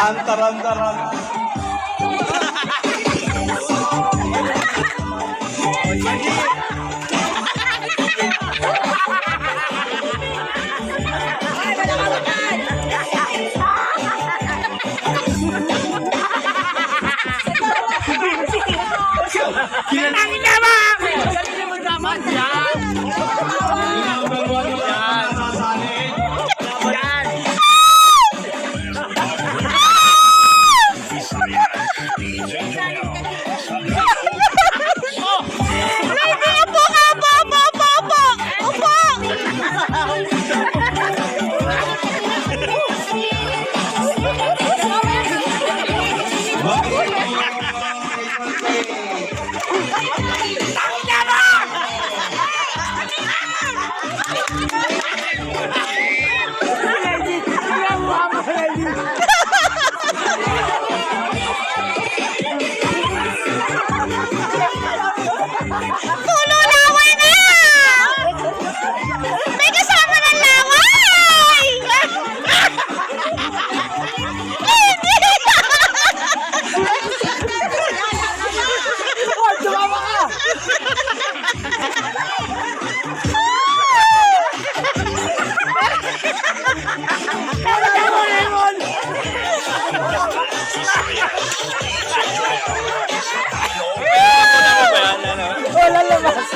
Taran, taran, taran. Kinangin na ba? Galing mo naman yan. Wala labas.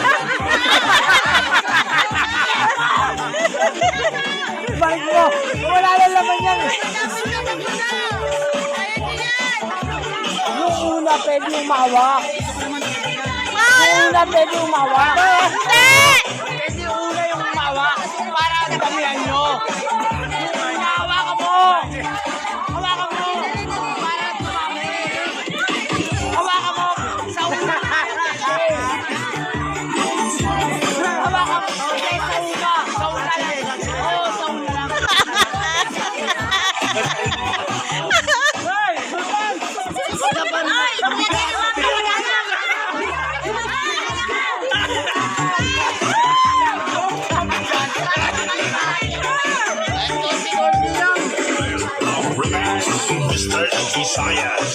Balik mo. Wala na laman yan. Yung una pwede umawak. Yung una pwede umawak. Pwede yung una yung umawak. Para damihan nyo. Hawakan mo. Hawakan mo. Para dumami. Hawakan mo. Sa una. Hawakan mo. Okay, sa una. Sa una lang. Oo, sa una lang. Mr. Visayas.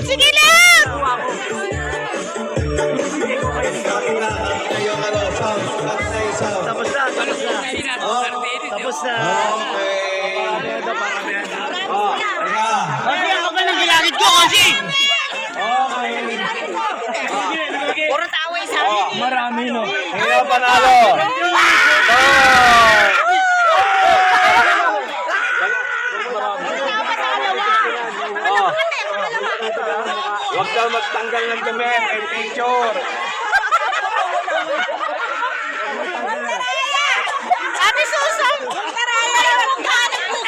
Sige lang! Tapos na. Tapos na. Kasi ako ka lang gilagid ko kasi! Puro taway sa akin. Marami no. Kaya panalo. Huwag ka magtanggal ng damit and picture. Ate Susan! Karaya naman ang kanin mo!